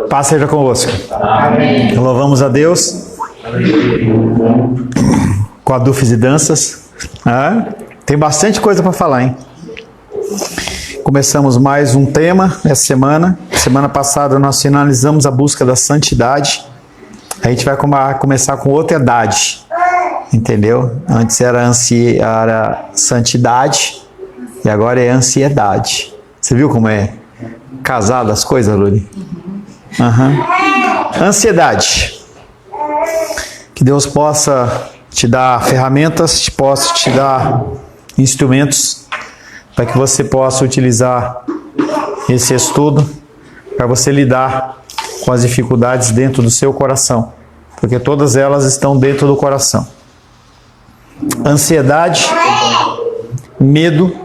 Paz seja convosco. Amém. Louvamos a Deus com a Dufes e Danças. Tem bastante coisa para falar, hein? Começamos mais um tema essa semana. Semana passada nós finalizamos a busca da santidade. A gente vai começar com outra idade, entendeu? Antes era santidade e agora é ansiedade. Você viu como é casado as coisas, Luli? Ansiedade. Que Deus possa te dar ferramentas, possa te dar instrumentos para que você possa utilizar esse estudo para você lidar com as dificuldades dentro do seu coração, porque todas elas estão dentro do coração. Ansiedade, medo,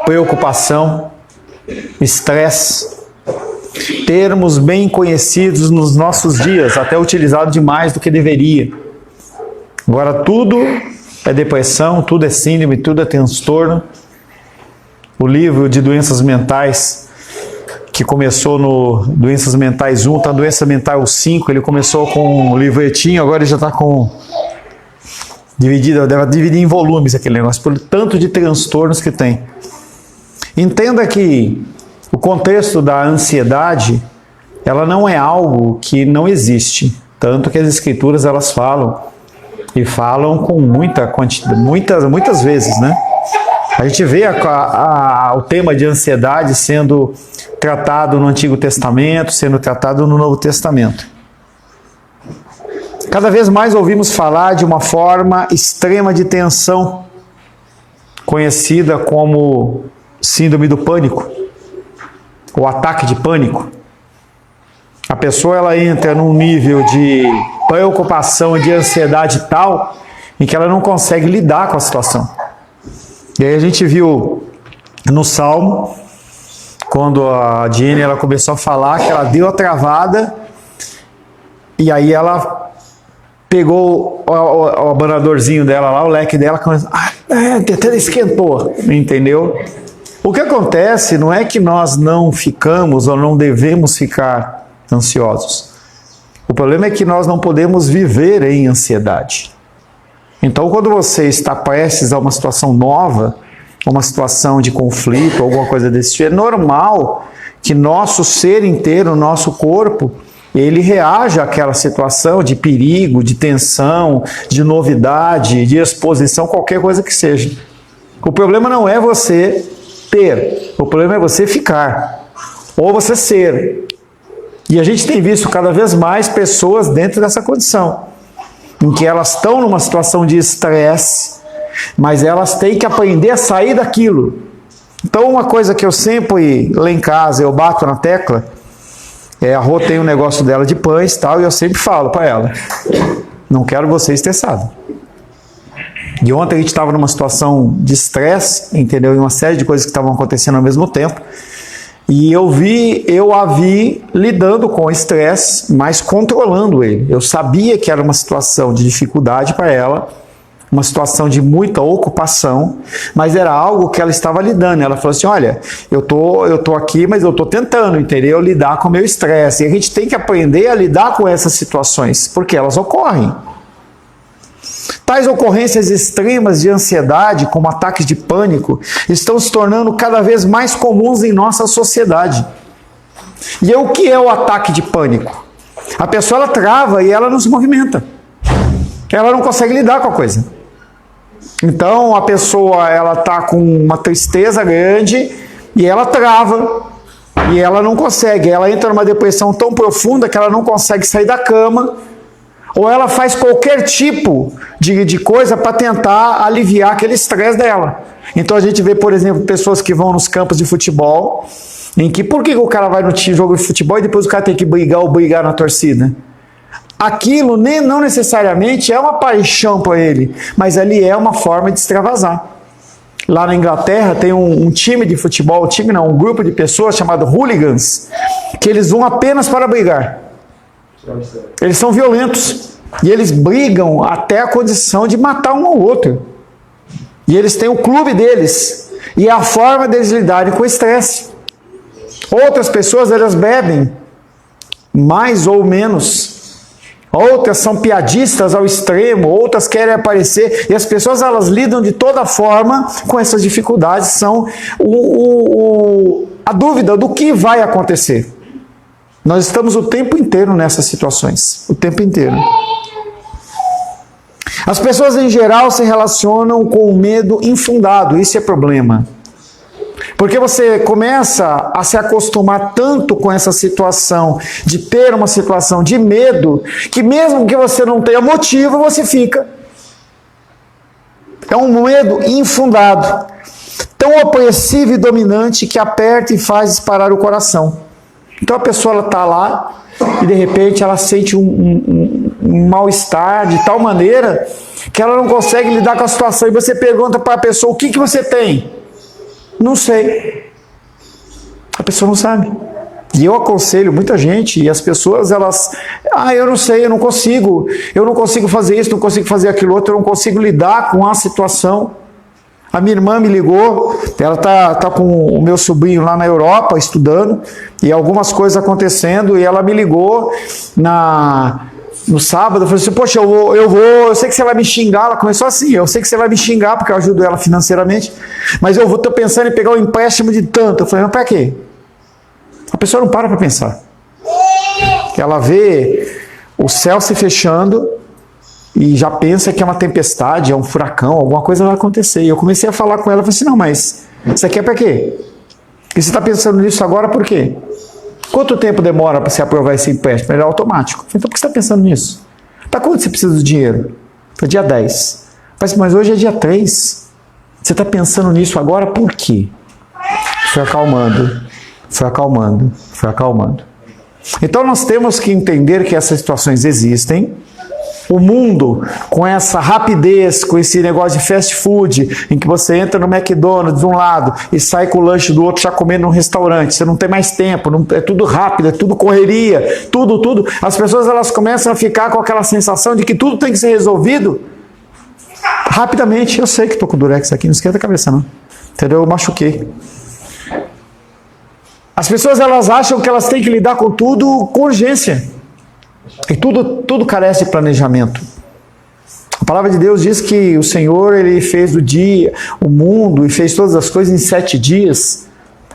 preocupação, estresse, termos bem conhecidos nos nossos dias, até utilizado demais do que deveria. Agora tudo é depressão, tudo é síndrome, tudo é transtorno. O livro de doenças mentais, que começou no Doenças Mentais 1, está Doença Mental 5, ele começou com um livretinho, agora ele já está com dividido, deve dividir em volumes aquele negócio, por tanto de transtornos que tem. Entenda que o contexto da ansiedade, ela não é algo que não existe, tanto que as escrituras elas falam, e falam com muita quantidade, muitas vezes, né? A gente vê o tema de ansiedade sendo tratado no Antigo Testamento, sendo tratado no Novo Testamento. Cada vez mais ouvimos falar de uma forma extrema de tensão, conhecida como síndrome do pânico, ou ataque de pânico. A pessoa ela entra num nível de preocupação e de ansiedade tal, em que ela não consegue lidar com a situação. E aí a gente viu no Salmo, quando a Jenny ela começou a falar, que ela deu a travada, e aí ela pegou o abanadorzinho dela lá, o leque dela, até esquentou, entendeu? O que acontece não é que nós não ficamos ou não devemos ficar ansiosos. O problema é que nós não podemos viver em ansiedade. Então, quando você está prestes a uma situação nova, uma situação de conflito, alguma coisa desse tipo, é normal que nosso ser inteiro, nosso corpo, ele reaja àquela situação de perigo, de tensão, de novidade, de exposição, qualquer coisa que seja. O problema não é você ter, o problema é você ficar, ou você ser. E a gente tem visto cada vez mais pessoas dentro dessa condição, em que elas estão numa situação de estresse, mas elas têm que aprender a sair daquilo. Então uma coisa que eu sempre, lá em casa, eu bato na tecla, a Rô tem um negócio dela de pães e tal, e eu sempre falo para ela, não quero você estressado. E ontem a gente estava numa situação de estresse, entendeu? E uma série de coisas que estavam acontecendo ao mesmo tempo. E eu a vi lidando com o estresse, mas controlando ele. Eu sabia que era uma situação de dificuldade para ela, uma situação de muita ocupação, mas era algo que ela estava lidando. Ela falou assim, olha, eu tô aqui, mas eu tô tentando, entendeu? Lidar com o meu estresse. E a gente tem que aprender a lidar com essas situações, porque elas ocorrem. Tais ocorrências extremas de ansiedade, como ataques de pânico, estão se tornando cada vez mais comuns em nossa sociedade. E o que é o ataque de pânico? A pessoa ela trava e ela não se movimenta. Ela não consegue lidar com a coisa. Então a pessoa ela está com uma tristeza grande e ela trava. E ela não consegue. Ela entra numa depressão tão profunda que ela não consegue sair da cama. Ou ela faz qualquer tipo de coisa para tentar aliviar aquele estresse dela. Então a gente vê, por exemplo, pessoas que vão nos campos de futebol, em que por que o cara vai no jogo de futebol e depois o cara tem que brigar na torcida? Aquilo não necessariamente é uma paixão para ele, mas ali é uma forma de extravasar. Lá na Inglaterra tem um time de futebol, um grupo de pessoas chamado hooligans, que eles vão apenas para brigar. Eles são violentos e eles brigam até a condição de matar um ao outro. E eles têm o clube deles e é a forma deles lidarem com o estresse. Outras pessoas elas bebem mais ou menos. Outras são piadistas ao extremo, outras querem aparecer, e as pessoas elas lidam de toda forma com essas dificuldades, são a dúvida do que vai acontecer. Nós estamos o tempo inteiro nessas situações, o tempo inteiro. As pessoas em geral se relacionam com o medo infundado, isso é problema. Porque você começa a se acostumar tanto com essa situação, de ter uma situação de medo, que mesmo que você não tenha motivo, você fica. É um medo infundado, tão opressivo e dominante que aperta e faz disparar o coração. Então a pessoa está lá e de repente ela sente um mal-estar de tal maneira que ela não consegue lidar com a situação. E você pergunta para a pessoa, o que você tem? Não sei. A pessoa não sabe. E eu aconselho muita gente, e as pessoas, elas... eu não sei, eu não consigo fazer isso, não consigo fazer aquilo outro, eu não consigo lidar com a situação. A minha irmã me ligou, ela tá com o meu sobrinho lá na Europa, estudando, e algumas coisas acontecendo, e ela me ligou no sábado, eu falei assim, poxa, eu sei que você vai me xingar. Ela começou assim, eu sei que você vai me xingar, porque eu ajudo ela financeiramente, mas tô pensando em pegar um empréstimo de tanto. Eu falei, mas para quê? A pessoa não para pensar. Ela vê o céu se fechando e já pensa que é uma tempestade, é um furacão, alguma coisa vai acontecer. E eu comecei a falar com ela, falei assim, não, mas isso aqui é para quê? E você está pensando nisso agora por quê? Quanto tempo demora para você aprovar esse empréstimo? Ele é automático. Então por que você está pensando nisso? Para quando você precisa do dinheiro? Para dia 10. Mas hoje é dia 3. Você está pensando nisso agora por quê? Foi acalmando. Então nós temos que entender que essas situações existem. O mundo, com essa rapidez, com esse negócio de fast food, em que você entra no McDonald's de um lado e sai com o lanche do outro já comendo num restaurante, você não tem mais tempo, é tudo rápido, é tudo correria, tudo. As pessoas elas começam a ficar com aquela sensação de que tudo tem que ser resolvido rapidamente. Eu sei que estou com durex aqui, não esquenta a cabeça não. Entendeu? Eu machuquei. As pessoas elas acham que elas têm que lidar com tudo com urgência. E tudo carece de planejamento. A palavra de Deus diz que o Senhor ele fez o mundo e fez todas as coisas em 7 dias.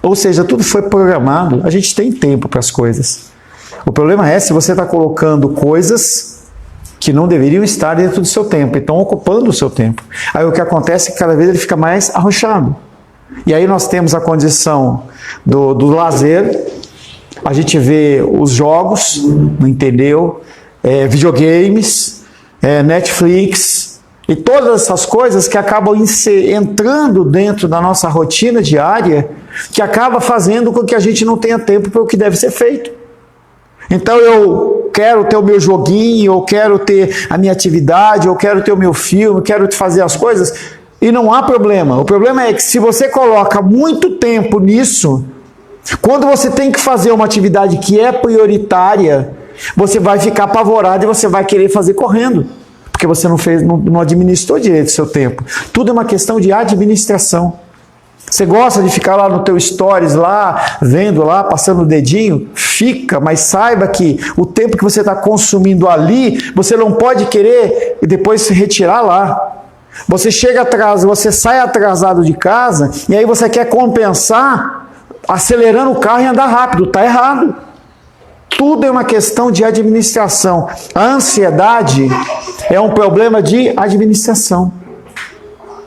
Ou seja, tudo foi programado. A gente tem tempo para as coisas. O problema é se você está colocando coisas que não deveriam estar dentro do seu tempo, e estão ocupando o seu tempo. Aí o que acontece é que cada vez ele fica mais arrochado. E aí nós temos a condição do lazer. A gente vê os jogos, não entendeu? Videogames, Netflix e todas essas coisas que acabam entrando dentro da nossa rotina diária, que acaba fazendo com que a gente não tenha tempo para o que deve ser feito. Então eu quero ter o meu joguinho, eu quero ter a minha atividade, eu quero ter o meu filme, eu quero fazer as coisas, e não há problema. O problema é que se você coloca muito tempo nisso, quando você tem que fazer uma atividade que é prioritária, você vai ficar apavorado e você vai querer fazer correndo, porque você não administrou direito o seu tempo. Tudo é uma questão de administração. Você gosta de ficar lá no teu stories, lá, vendo lá, passando o dedinho? Fica, mas saiba que o tempo que você está consumindo ali, você não pode querer e depois se retirar lá. Você chega atrasado, você sai atrasado de casa e aí você quer compensar acelerando o carro e andar rápido. Está errado. Tudo é uma questão de administração. A ansiedade é um problema de administração.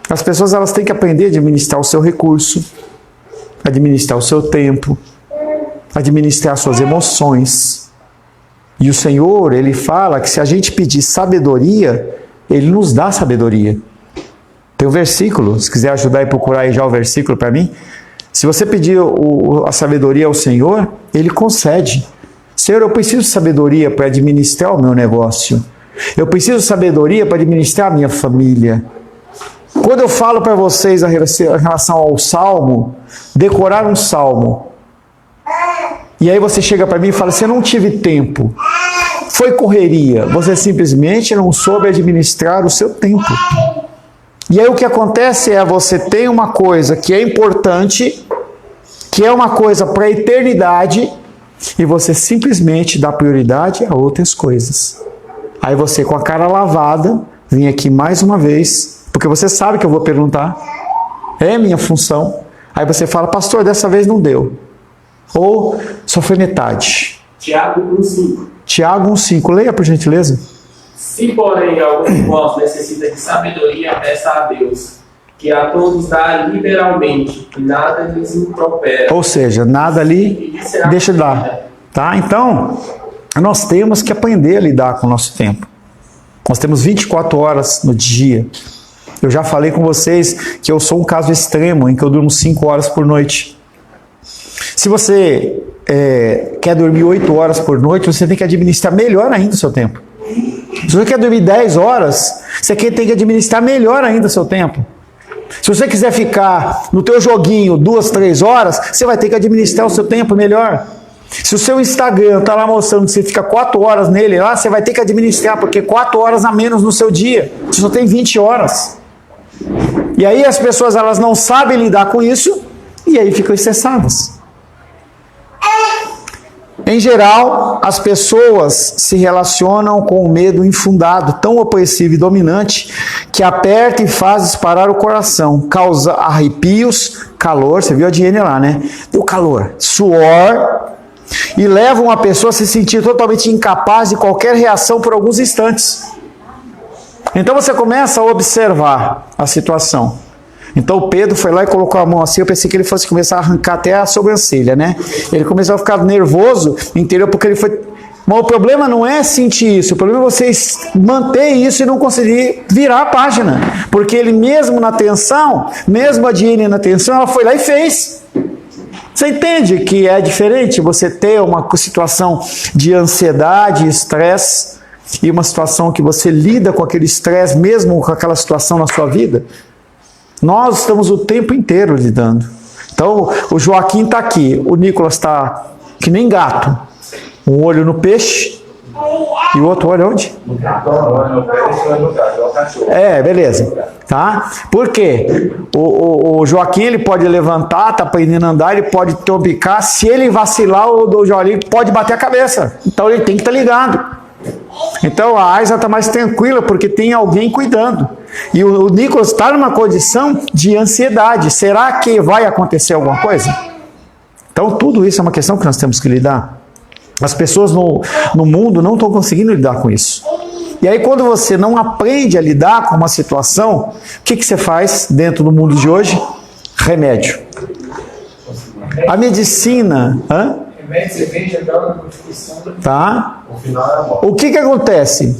As pessoas elas têm que aprender a administrar o seu recurso, administrar o seu tempo, administrar suas emoções. E o Senhor, Ele fala que se a gente pedir sabedoria, Ele nos dá sabedoria. Tem um versículo, se quiser ajudar e procurar aí já o versículo para mim. Se você pedir a sabedoria ao Senhor, Ele concede. Senhor, eu preciso de sabedoria para administrar o meu negócio. Eu preciso de sabedoria para administrar a minha família. Quando eu falo para vocês em relação ao salmo, decorar um salmo, e aí você chega para mim e fala assim, eu não tive tempo, foi correria, você simplesmente não soube administrar o seu tempo. E aí o que acontece é, você tem uma coisa que é importante, que é uma coisa para a eternidade, e você simplesmente dá prioridade a outras coisas. Aí você, com a cara lavada, vem aqui mais uma vez, porque você sabe que eu vou perguntar, é minha função. Aí você fala, pastor, dessa vez não deu. Ou só foi metade. Tiago 1,5. Tiago 1,5. Leia, por gentileza. Se, porém, algum de vós necessita de sabedoria, peça a Deus, que a todos dá liberalmente, e nada lhes impropera. Ou seja, nada ali deixa de dar. Tá? Então, nós temos que aprender a lidar com o nosso tempo. Nós temos 24 horas no dia. Eu já falei com vocês que eu sou um caso extremo, em que eu durmo 5 horas por noite. Se você quer dormir 8 horas por noite, você tem que administrar melhor ainda o seu tempo. Se você quer dormir 10 horas, você tem que administrar melhor ainda o seu tempo. Se você quiser ficar no teu joguinho 2, 3 horas, você vai ter que administrar o seu tempo melhor. Se o seu Instagram está lá mostrando que você fica 4 horas nele lá, você vai ter que administrar, porque 4 horas a menos no seu dia. Você só tem 20 horas. E aí as pessoas elas não sabem lidar com isso, e aí ficam estressadas. Em geral, as pessoas se relacionam com o medo infundado, tão opressivo e dominante, que aperta e faz disparar o coração, causa arrepios, calor, você viu a Diene lá, né? Deu calor, suor, e leva uma pessoa a se sentir totalmente incapaz de qualquer reação por alguns instantes. Então você começa a observar a situação. Então o Pedro foi lá e colocou a mão assim, eu pensei que ele fosse começar a arrancar até a sobrancelha, né? Ele começou a ficar nervoso, entendeu? Porque ele foi... Mas o problema não é sentir isso, o problema é você manter isso e não conseguir virar a página. Porque ele mesmo na tensão, mesmo a Diane na tensão, ela foi lá e fez. Você entende que é diferente você ter uma situação de ansiedade, estresse, e uma situação que você lida com aquele estresse, mesmo com aquela situação na sua vida? Nós estamos o tempo inteiro lidando. Então, o Joaquim está aqui, o Nicolas está que nem gato. Um olho no peixe e o outro olho onde? No peixe, no cachorro. Beleza. Tá? Por quê? O Joaquim ele pode levantar, está aprendendo a andar, ele pode trombicar. Se ele vacilar, o Joaquim pode bater a cabeça. Então, ele tem que estar ligado. Então a Aiza está mais tranquila porque tem alguém cuidando. E o Nicolas está numa condição de ansiedade. Será que vai acontecer alguma coisa? Então tudo isso é uma questão que nós temos que lidar. As pessoas no mundo não estão conseguindo lidar com isso. E aí quando você não aprende a lidar com uma situação, o que você faz dentro do mundo de hoje? Remédio. A medicina... Tá? O que acontece?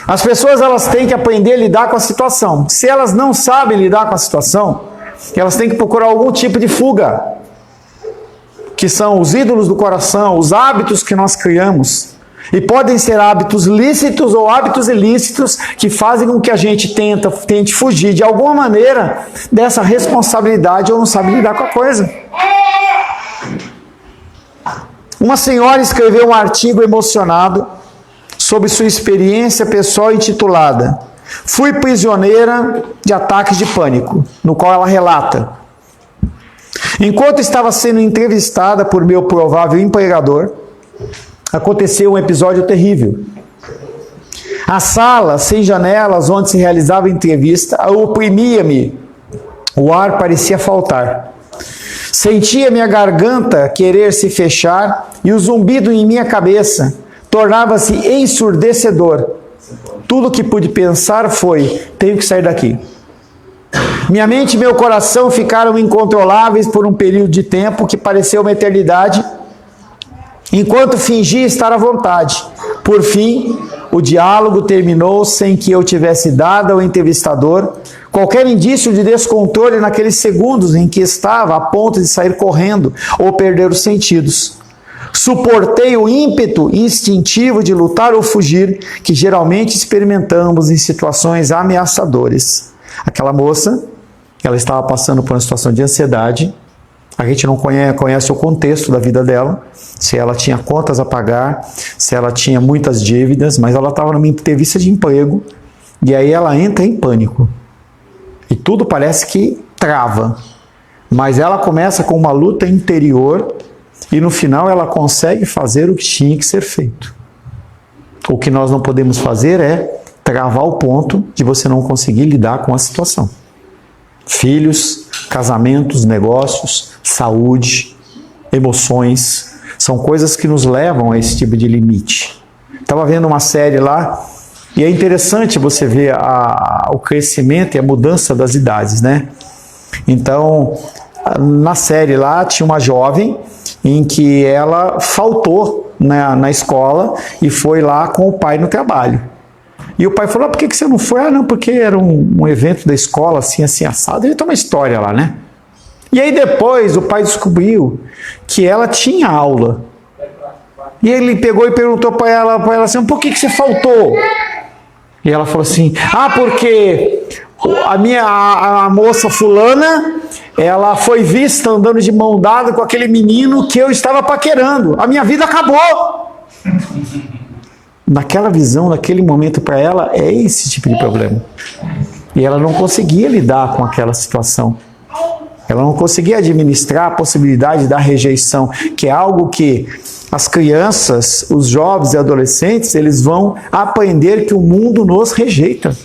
As pessoas elas têm que aprender a lidar com a situação. Se elas não sabem lidar com a situação, elas têm que procurar algum tipo de fuga, que são os ídolos do coração, os hábitos que nós criamos. E podem ser hábitos lícitos ou hábitos ilícitos que fazem com que a gente tente fugir de alguma maneira dessa responsabilidade ou não sabe lidar com a coisa. Uma senhora escreveu um artigo emocionado sobre sua experiência pessoal intitulada "Fui prisioneira de ataques de pânico", no qual ela relata: enquanto estava sendo entrevistada por meu provável empregador, aconteceu um episódio terrível. A sala, sem janelas, onde se realizava a entrevista, oprimia-me. O ar parecia faltar. Sentia minha garganta querer se fechar e o zumbido em minha cabeça tornava-se ensurdecedor. Tudo que pude pensar foi: tenho que sair daqui. Minha mente e meu coração ficaram incontroláveis por um período de tempo que pareceu uma eternidade, enquanto fingia estar à vontade. Por fim, o diálogo terminou sem que eu tivesse dado ao entrevistador qualquer indício de descontrole naqueles segundos em que estava a ponto de sair correndo ou perder os sentidos. Suportei o ímpeto instintivo de lutar ou fugir, que geralmente experimentamos em situações ameaçadoras. Aquela moça, ela estava passando por uma situação de ansiedade. A gente não conhece o contexto da vida dela, se ela tinha contas a pagar, se ela tinha muitas dívidas, mas ela estava numa entrevista de emprego, e aí ela entra em pânico. E tudo parece que trava. Mas ela começa com uma luta interior, e no final ela consegue fazer o que tinha que ser feito. O que nós não podemos fazer é travar o ponto de você não conseguir lidar com a situação. Filhos, casamentos, negócios, saúde, emoções, são coisas que nos levam a esse tipo de limite. Estava vendo uma série lá, e é interessante você ver o crescimento e a mudança das idades, né? Então, na série lá, tinha uma jovem em que ela faltou na escola e foi lá com o pai no trabalho. E o pai falou, por que você não foi? Ah, não, porque era um evento da escola, assim, assado. Ele tem uma história lá, né? E aí depois o pai descobriu que ela tinha aula. E ele pegou e perguntou para ela assim, por que você faltou? E ela falou assim, porque a moça fulana, ela foi vista andando de mão dada com aquele menino que eu estava paquerando. A minha vida acabou. Naquela visão, naquele momento para ela, é esse tipo de problema. E ela não conseguia lidar com aquela situação. Ela não conseguia administrar a possibilidade da rejeição, que é algo que as crianças, os jovens e adolescentes, eles vão aprender que o mundo nos rejeita.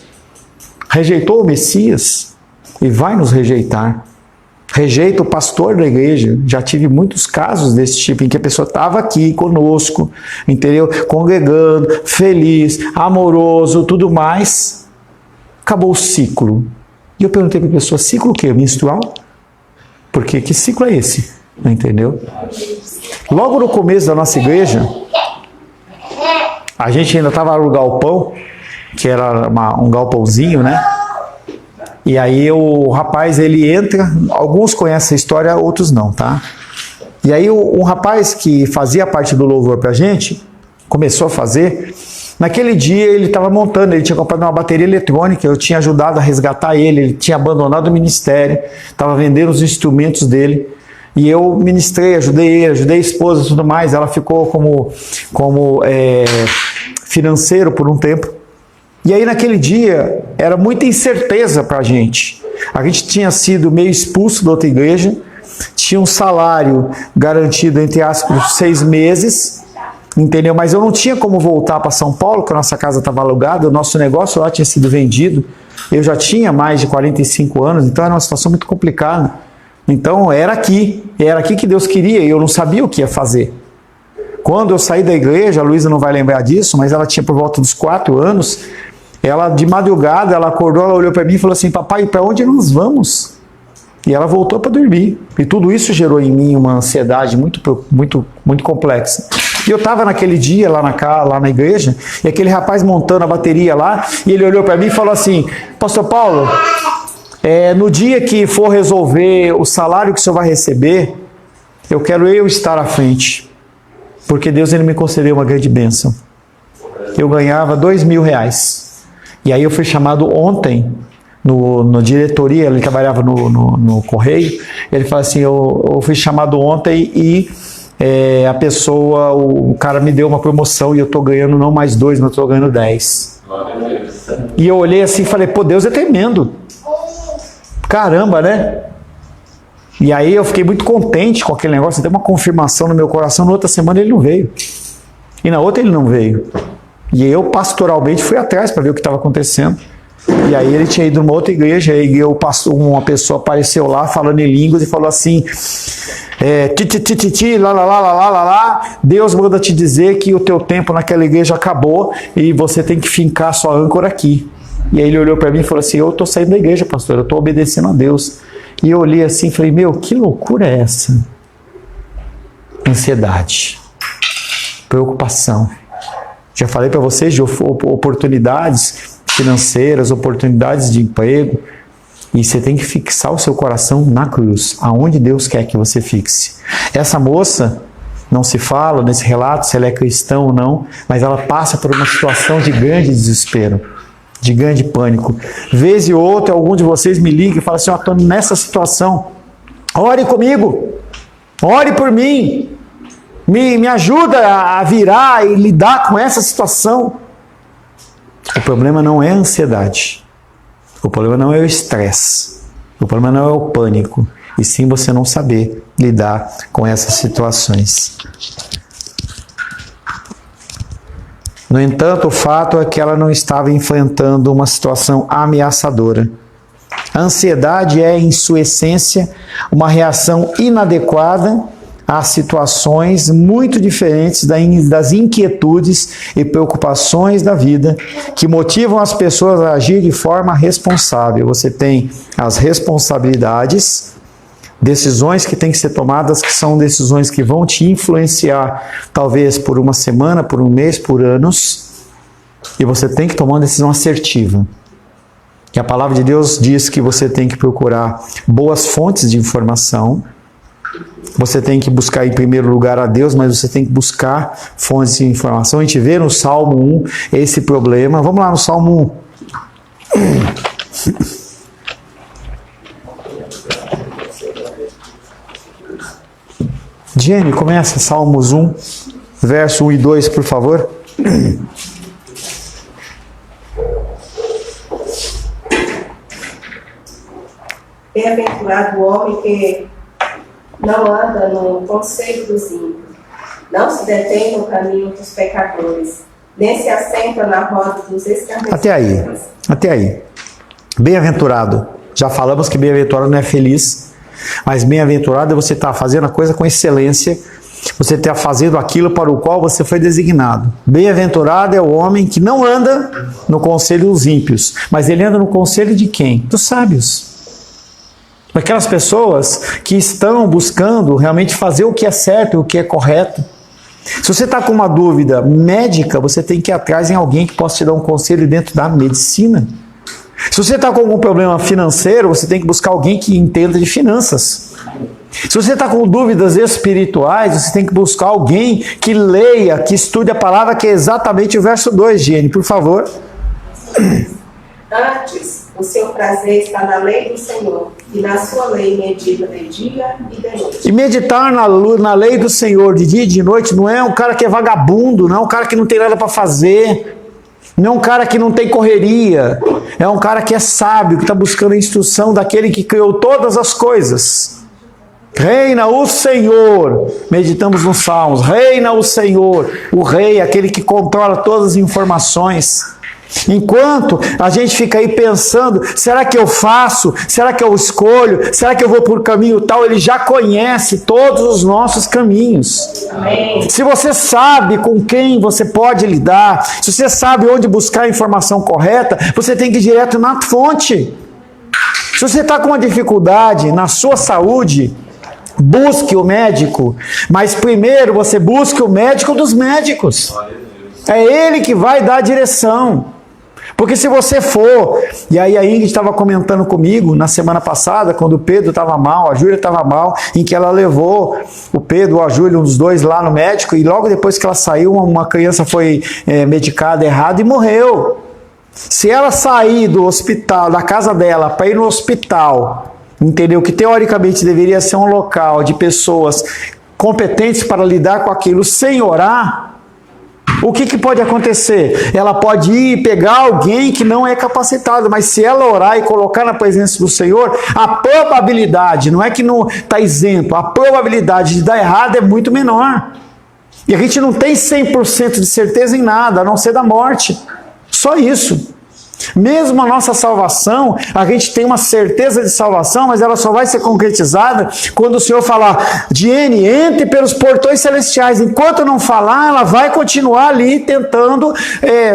Rejeitou o Messias e vai nos rejeitar. Rejeita o pastor da igreja. Já tive muitos casos desse tipo, em que a pessoa estava aqui conosco, entendeu? Congregando, feliz, amoroso, tudo mais. Acabou o ciclo. E eu perguntei para a pessoa, ciclo o quê? Menstrual? Porque que ciclo é esse? Entendeu? Logo no começo da nossa igreja, a gente ainda estava no galpão, que era um galpãozinho, né? E aí o rapaz, ele entra, alguns conhecem a história, outros não, tá? E aí um rapaz que fazia parte do louvor pra gente, começou a fazer, naquele dia ele estava montando, ele tinha comprado uma bateria eletrônica, eu tinha ajudado a resgatar ele tinha abandonado o ministério, estava vendendo os instrumentos dele, e eu ministrei, ajudei ele, ajudei a esposa e tudo mais, ela ficou como financeiro por um tempo. E aí naquele dia era muita incerteza para a gente. A gente tinha sido meio expulso da outra igreja, tinha um salário garantido, entre aspas, por 6 meses, entendeu? Mas eu não tinha como voltar para São Paulo, porque a nossa casa estava alugada, o nosso negócio lá tinha sido vendido. Eu já tinha mais de 45 anos, então era uma situação muito complicada. Então era aqui que Deus queria e eu não sabia o que ia fazer. Quando eu saí da igreja, a Luísa não vai lembrar disso, mas ela tinha por volta dos 4 anos, ela de madrugada, ela acordou, ela olhou para mim e falou assim, papai, para onde nós vamos? E ela voltou para dormir. E tudo isso gerou em mim uma ansiedade muito, muito, muito complexa. E eu estava naquele dia lá na igreja, e aquele rapaz montando a bateria lá, e ele olhou para mim e falou assim, pastor Paulo, no dia que for resolver o salário que o senhor vai receber, eu quero estar à frente. Porque Deus ele me concedeu uma grande bênção. Eu ganhava R$2.000. E aí eu fui chamado ontem, no diretoria, ele trabalhava no correio, ele falou assim, eu fui chamado ontem e o cara me deu uma promoção e eu estou ganhando não mais 2, mas eu estou ganhando 10. E eu olhei assim e falei, pô, Deus é tremendo. Caramba, né? E aí eu fiquei muito contente com aquele negócio, deu uma confirmação no meu coração, na outra semana ele não veio. E na outra ele não veio. E eu pastoralmente fui atrás para ver o que estava acontecendo. E aí ele tinha ido numa outra igreja, e uma pessoa apareceu lá falando em línguas e falou assim, Deus manda te dizer que o teu tempo naquela igreja acabou e você tem que fincar sua âncora aqui. E aí ele olhou para mim e falou assim, eu estou saindo da igreja, pastor, eu estou obedecendo a Deus. E eu olhei assim e falei, que loucura é essa? Ansiedade, preocupação. Já falei para vocês de oportunidades financeiras, oportunidades de emprego, e você tem que fixar o seu coração na cruz, aonde Deus quer que você fixe. Essa moça, não se fala nesse relato se ela é cristã ou não, mas ela passa por uma situação de grande desespero, de grande pânico. Vez e outra, algum de vocês me liga e fala assim, estou nessa situação, ore comigo, ore por mim, me ajuda a virar e lidar com essa situação. O problema não é a ansiedade, o problema não é o estresse, o problema não é o pânico, e sim você não saber lidar com essas situações. No entanto, o fato é que ela não estava enfrentando uma situação ameaçadora. A ansiedade é, em sua essência, uma reação inadequada a situações muito diferentes das inquietudes e preocupações da vida que motivam as pessoas a agir de forma responsável. Você tem as responsabilidades, decisões que têm que ser tomadas, que são decisões que vão te influenciar, talvez por uma semana, por um mês, por anos, e você tem que tomar uma decisão assertiva. E a palavra de Deus diz que você tem que procurar boas fontes de informação, você tem que buscar em primeiro lugar a Deus, mas você tem que buscar fontes de informação. A gente vê no Salmo 1 esse problema. Vamos lá no Salmo 1. Jenny, começa Salmos 1, verso 1 e 2, por favor. Bem-aventurado o homem que não anda no conselho dos ímpios, não se detém no caminho dos pecadores, nem se assenta na roda dos escarnecedores. Até aí. Bem-aventurado. Já falamos que bem-aventurado não é feliz, mas bem-aventurado é você estar fazendo a coisa com excelência, você está fazendo aquilo para o qual você foi designado. Bem-aventurado é o homem que não anda no conselho dos ímpios, mas ele anda no conselho de quem? Dos sábios. Aquelas pessoas que estão buscando realmente fazer o que é certo e o que é correto. Se você está com uma dúvida médica, você tem que ir atrás em alguém que possa te dar um conselho dentro da medicina. Se você está com algum problema financeiro, você tem que buscar alguém que entenda de finanças. Se você está com dúvidas espirituais, você tem que buscar alguém que leia, que estude a palavra, que é exatamente o verso 2, Jenny, por favor. Antes, o seu prazer está na lei do Senhor, e na sua lei medita de dia e de noite. E meditar na lei do Senhor de dia e de noite não é um cara que é vagabundo, não é um cara que não tem nada para fazer, não é um cara que não tem correria, é um cara que é sábio, que está buscando a instrução daquele que criou todas as coisas. Reina o Senhor, meditamos nos Salmos, reina o Senhor, o rei, aquele que controla todas as informações. Enquanto a gente fica aí pensando, será que eu faço? Será que eu escolho? Será que eu vou por caminho tal? Ele já conhece todos os nossos caminhos. Amém. Se você sabe com quem você pode lidar, se você sabe onde buscar a informação correta, você tem que ir direto na fonte. Se você está com uma dificuldade na sua saúde, busque o médico, mas primeiro você busque o médico dos médicos. É ele que vai dar a direção. Porque se você for, e aí a Ingrid estava comentando comigo na semana passada, quando o Pedro estava mal, a Júlia estava mal, em que ela levou o Pedro ou a Júlia, um dos dois, lá no médico, e logo depois que ela saiu, uma criança foi medicada errado e morreu. Se ela sair do hospital, da casa dela, para ir no hospital, entendeu? Que teoricamente deveria ser um local de pessoas competentes para lidar com aquilo, sem orar, o que pode acontecer? Ela pode ir pegar alguém que não é capacitado, mas se ela orar e colocar na presença do Senhor, a probabilidade, não é que não está isento, a probabilidade de dar errado é muito menor. E a gente não tem 100% de certeza em nada, a não ser da morte. Só isso. Mesmo a nossa salvação, a gente tem uma certeza de salvação, mas ela só vai ser concretizada quando o Senhor falar, Diene, entre pelos portões celestiais. Enquanto não falar, ela vai continuar ali tentando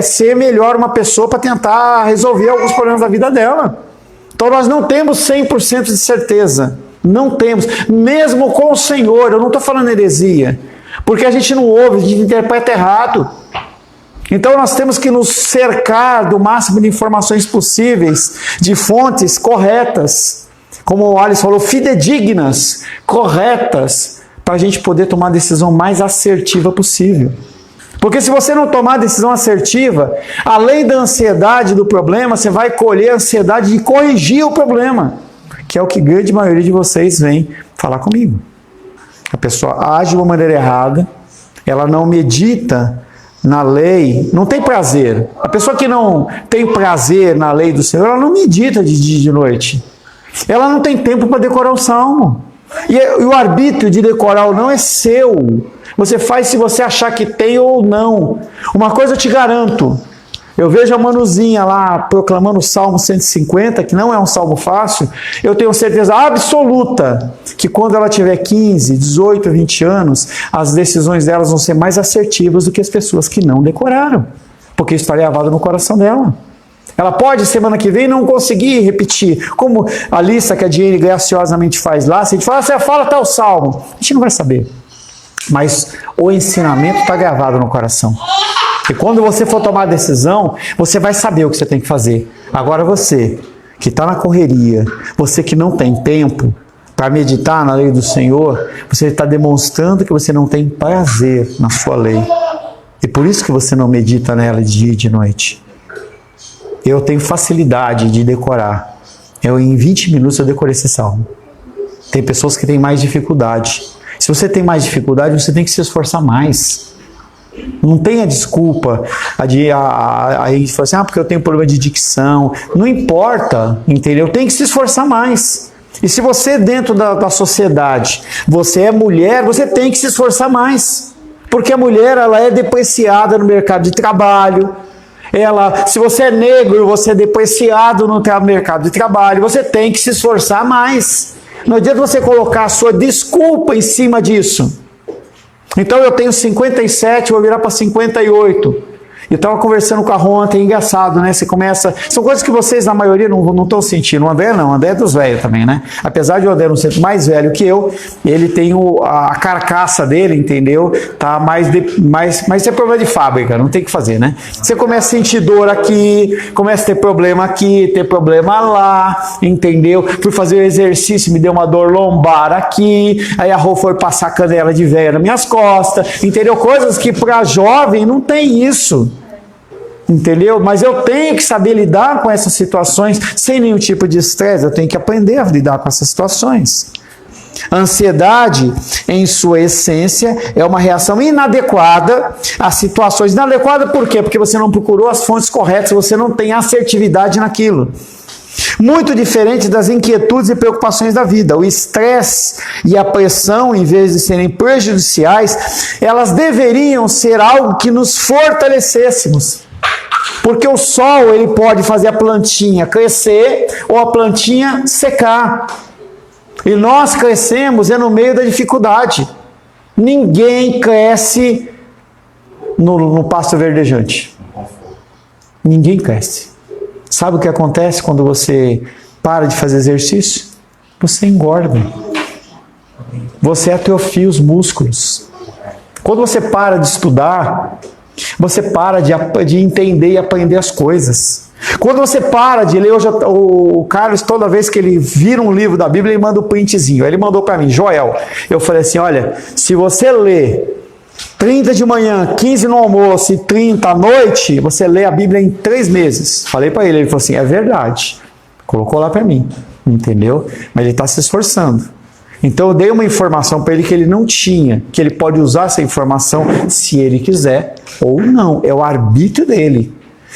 ser melhor uma pessoa para tentar resolver alguns problemas da vida dela. Então nós não temos 100% de certeza. Não temos. Mesmo com o Senhor, eu não estou falando heresia, porque a gente não ouve, a gente interpreta errado. Então nós temos que nos cercar do máximo de informações possíveis, de fontes corretas, como o Alisson falou, fidedignas, corretas, para a gente poder tomar a decisão mais assertiva possível. Porque se você não tomar a decisão assertiva, além da ansiedade do problema, você vai colher a ansiedade de corrigir o problema, que é o que a grande maioria de vocês vem falar comigo. A pessoa age de uma maneira errada, ela não medita na lei, não tem prazer. A pessoa que não tem prazer na lei do Senhor, ela não medita de dia e de noite. Ela não tem tempo para decorar o salmo. E o arbítrio de decorar ou não é seu. Você faz se você achar que tem ou não. Uma coisa eu te garanto. Eu vejo a Manuzinha lá proclamando o Salmo 150, que não é um salmo fácil. Eu tenho certeza absoluta que quando ela tiver 15, 18, 20 anos, as decisões delas vão ser mais assertivas do que as pessoas que não decoraram. Porque isso está gravado no coração dela. Ela pode, semana que vem, não conseguir repetir. Como a lista que a Diane graciosamente faz lá, se a gente fala, você fala tal salmo, a gente não vai saber. Mas o ensinamento está gravado no coração. E quando você for tomar a decisão, você vai saber o que você tem que fazer. Agora você, que está na correria, você que não tem tempo para meditar na lei do Senhor, você está demonstrando que você não tem prazer na sua lei. E por isso que você não medita nela de dia e de noite. Eu tenho facilidade de decorar. Em 20 minutos eu decorei esse salmo. Tem pessoas que têm mais dificuldade. Se você tem mais dificuldade, você tem que se esforçar mais. Não tenha desculpa aí fala assim, porque eu tenho problema de dicção. Não importa, entendeu? Tem que se esforçar mais. E se você dentro da sociedade, você é mulher, você tem que se esforçar mais. Porque a mulher, ela é depreciada no mercado de trabalho. Se você é negro, você é depreciado no mercado de trabalho. Você tem que se esforçar mais. Não adianta você colocar a sua desculpa em cima disso. Então eu tenho 57, vou virar para 58. Eu estava conversando com a Rô ontem, é engraçado, né? Você começa... São coisas que vocês, na maioria, não estão sentindo. O André não, o André é dos velhos também, né? Apesar de o André não ser mais velho que eu, ele tem a carcaça dele, entendeu? Tá mas é problema de fábrica, não tem o que fazer, né? Você começa a sentir dor aqui, começa a ter problema aqui, ter problema lá, entendeu? Fui fazer o exercício, me deu uma dor lombar aqui, aí a Rô foi passar canela de velha nas minhas costas, entendeu? Coisas que para jovem não tem isso. Entendeu? Mas eu tenho que saber lidar com essas situações sem nenhum tipo de estresse. Eu tenho que aprender a lidar com essas situações. A ansiedade, em sua essência, é uma reação inadequada a situações. Inadequada por quê? Porque você não procurou as fontes corretas, você não tem assertividade naquilo. Muito diferente das inquietudes e preocupações da vida. O estresse e a pressão, em vez de serem prejudiciais, elas deveriam ser algo que nos fortalecêssemos. Porque o sol, ele pode fazer a plantinha crescer ou a plantinha secar. E nós crescemos no meio da dificuldade. Ninguém cresce no pasto verdejante. Ninguém cresce. Sabe o que acontece quando você para de fazer exercício? Você engorda. Você atrofia os músculos. Quando você para de estudar, você para de entender e aprender as coisas. Quando você para de ler, hoje o Carlos, toda vez que ele vira um livro da Bíblia, ele manda um printzinho. Aí ele mandou para mim, Joel, eu falei assim, olha, se você lê 30 de manhã, 15 no almoço e 30 à noite, você lê a Bíblia em 3 meses. Falei para ele falou assim, é verdade. Colocou lá para mim, entendeu? Mas ele está se esforçando. Então eu dei uma informação para ele que ele não tinha, que ele pode usar essa informação se ele quiser ou não. É o arbítrio dele.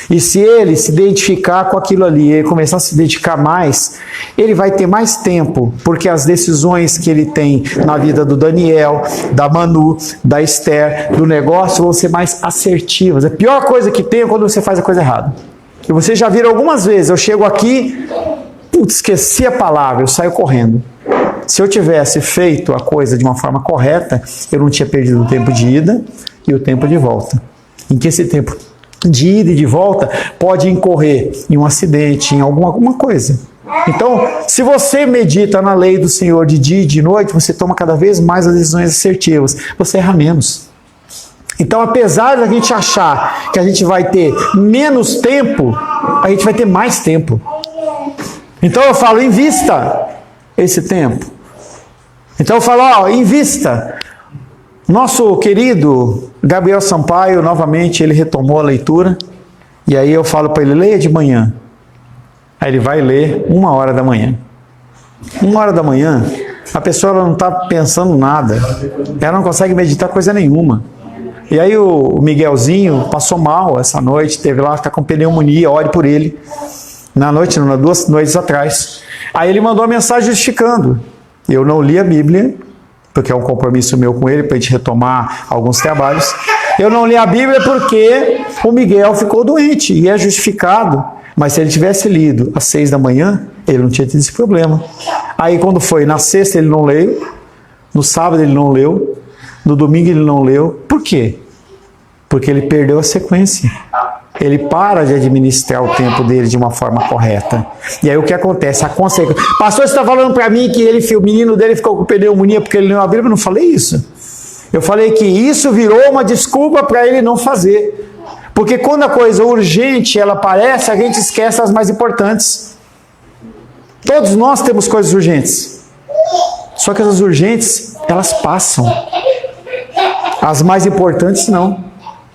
E se ele se identificar com aquilo ali, ele começar a se dedicar mais, ele vai ter mais tempo, porque as decisões que ele tem na vida do Daniel, da Manu, da Esther, do negócio, vão ser mais assertivas. A pior coisa que tem é quando você faz a coisa errada. E vocês já viram algumas vezes, eu chego aqui, esqueci a palavra, eu saio correndo. Se eu tivesse feito a coisa de uma forma correta, eu não tinha perdido o tempo de ida e o tempo de volta. Em que esse tempo de ida e de volta pode incorrer em um acidente, em alguma coisa. Então, se você medita na lei do Senhor de dia e de noite, você toma cada vez mais as decisões assertivas, você erra menos. Então, apesar de a gente achar que a gente vai ter menos tempo, a gente vai ter mais tempo. Então eu falo, invista esse tempo. Então eu falo, invista. Nosso querido Gabriel Sampaio, novamente, ele retomou a leitura. E aí eu falo para ele, leia de manhã. Aí ele vai ler 1h da manhã. 1h da manhã, a pessoa não está pensando nada. Ela não consegue meditar coisa nenhuma. E aí o Miguelzinho passou mal essa noite, teve lá, está com pneumonia, ore por ele. Na noite, não, 2 noites atrás. Aí ele mandou uma mensagem justificando. Eu não li a Bíblia, porque é um compromisso meu com ele, para a gente retomar alguns trabalhos. Eu não li a Bíblia porque o Miguel ficou doente, e é justificado. Mas se ele tivesse lido às 6 da manhã, ele não tinha tido esse problema. Aí quando foi na sexta ele não leu, no sábado ele não leu, no domingo ele não leu. Por quê? Porque ele perdeu a sequência. Ele para de administrar o tempo dele de uma forma correta. E aí o que acontece? A consequência. Pastor, você está falando para mim que o menino dele ficou com pneumonia porque ele leu a Bíblia? Eu não falei isso. Eu falei que isso virou uma desculpa para ele não fazer. Porque quando a coisa urgente ela aparece, a gente esquece as mais importantes. Todos nós temos coisas urgentes. Só que as urgentes, elas passam. As mais importantes não.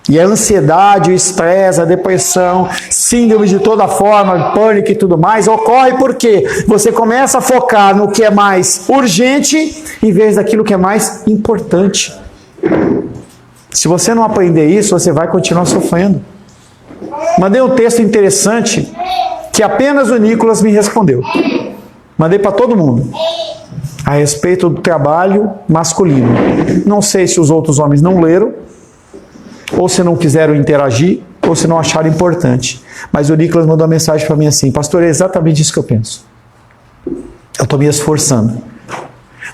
E a ansiedade, o estresse, a depressão, síndrome de toda forma, pânico e tudo mais, ocorre porque você começa a focar no que é mais urgente em vez daquilo que é mais importante. Se você não aprender isso, você vai continuar sofrendo. Mandei um texto interessante que apenas o Nicolas me respondeu. Mandei para todo mundo. A respeito do trabalho masculino. Não sei se os outros homens não leram, ou se não quiseram interagir, ou se não acharam importante. Mas o Nicolas mandou uma mensagem para mim assim: pastor, é exatamente isso que eu penso. Eu estou me esforçando.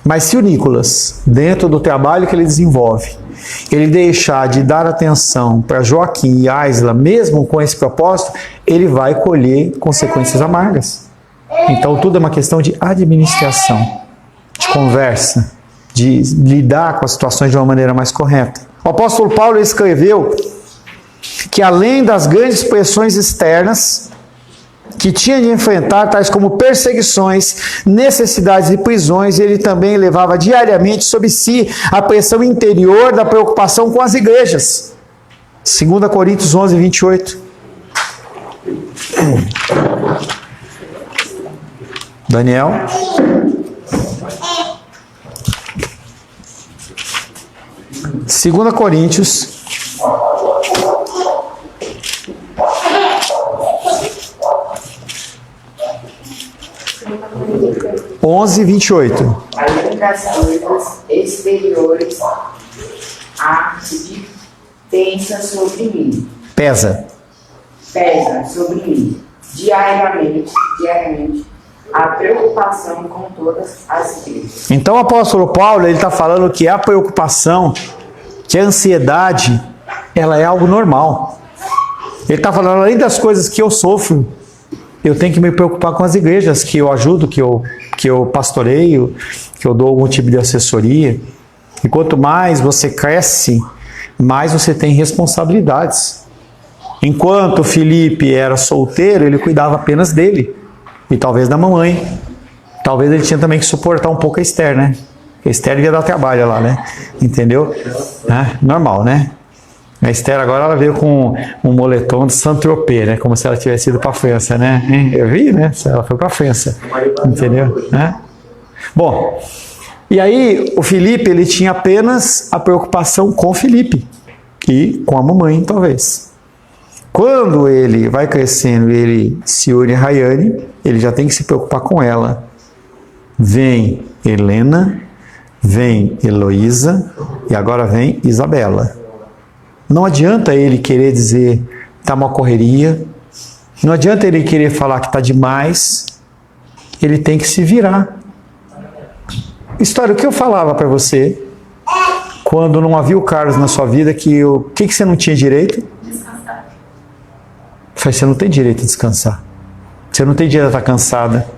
Mas se o Nicolas, dentro do trabalho que ele desenvolve, ele deixar de dar atenção para Joaquim e Aisla, mesmo com esse propósito, ele vai colher consequências amargas. Então tudo é uma questão de administração, de conversa, de lidar com as situações de uma maneira mais correta. O apóstolo Paulo escreveu que além das grandes pressões externas que tinha de enfrentar, tais como perseguições, necessidades e prisões, ele também levava diariamente sobre si a pressão interior da preocupação com as igrejas. 2 Coríntios 11, 28. Daniel. Segunda Coríntios 11, 28. Além das coisas exteriores, há que pensa sobre mim. Pesa Sobre mim. Diariamente, a preocupação com todas as igrejas. Então o apóstolo Paulo ele está falando que a preocupação, que a ansiedade, ela é algo normal. Ele está falando, além das coisas que eu sofro, eu tenho que me preocupar com as igrejas que eu ajudo, que eu pastoreio, que eu dou algum tipo de assessoria. E quanto mais você cresce, mais você tem responsabilidades. Enquanto Felipe era solteiro, ele cuidava apenas dele. E talvez da mamãe. Talvez ele tinha também que suportar um pouco a Esther, né? A Esther devia dar trabalho lá, né? Entendeu? Normal, né? A Esther agora ela veio com um moletom de Saint-Tropez, né? Como se ela tivesse ido para a França, né? Eu vi, né? Ela foi para a França. Entendeu? Bom, e aí o Felipe, ele tinha apenas a preocupação com Felipe. E com a mamãe, talvez. Quando ele vai crescendo e ele se une a Rayane, ele já tem que se preocupar com ela. Vem Helena, vem Heloísa e agora vem Isabela. Não adianta ele querer dizer está uma correria, não adianta ele querer falar que está demais, ele tem que se virar. História, o que eu falava para você quando não havia o Carlos na sua vida, que o que você não tinha direito? Descansar. Você não tem direito a descansar. Você não tem direito a estar cansada.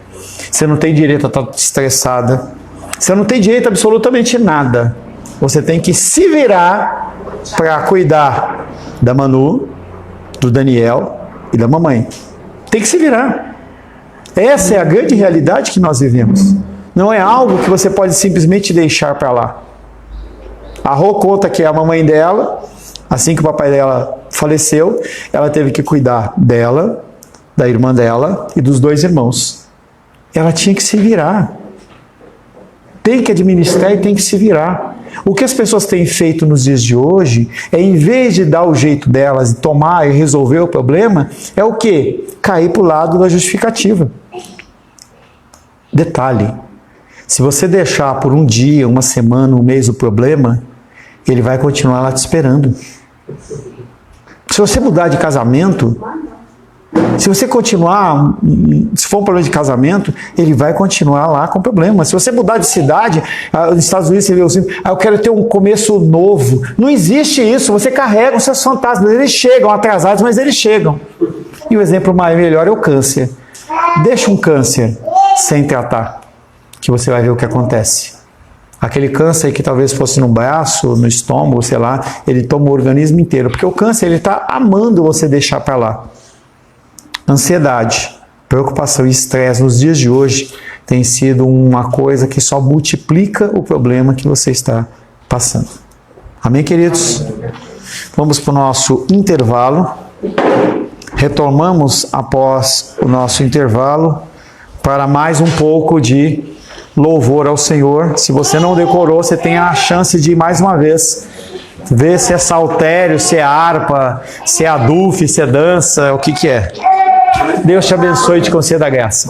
Você não tem direito a estar estressada. Você não tem direito a absolutamente nada. Você tem que se virar para cuidar da Manu, do Daniel e da mamãe. Tem que se virar. Essa é a grande realidade que nós vivemos. Não é algo que você pode simplesmente deixar para lá. A Rô conta que a mamãe dela, assim que o papai dela faleceu, ela teve que cuidar dela, da irmã dela e dos 2 irmãos. Ela tinha que se virar. Tem que administrar e tem que se virar. O que as pessoas têm feito nos dias de hoje é, em vez de dar o jeito delas e tomar e resolver o problema, é o quê? Cair para o lado da justificativa. Detalhe, se você deixar por um dia, uma semana, um mês o problema, ele vai continuar lá te esperando. Se você mudar de casamento, se você continuar, se for um problema de casamento, ele vai continuar lá com problema. Se você mudar de cidade, nos Estados Unidos você vê assim, eu quero ter um começo novo. Não existe isso, você carrega os seus fantasmas, eles chegam atrasados, mas eles chegam. E o exemplo melhor é o câncer. Deixa um câncer sem tratar, que você vai ver o que acontece. Aquele câncer que talvez fosse no braço, no estômago, sei lá, ele toma o organismo inteiro, porque o câncer ele está amando você deixar para lá. Ansiedade, preocupação e estresse nos dias de hoje tem sido uma coisa que só multiplica o problema que você está passando. Amém, queridos? Vamos para o nosso intervalo. Retomamos após o nosso intervalo para mais um pouco de louvor ao Senhor. Se você não decorou, você tem a chance de ir mais uma vez. Ver se é saltério, se é harpa, se é adulfe, se é dança, o que é. Deus te abençoe e te conceda a graça.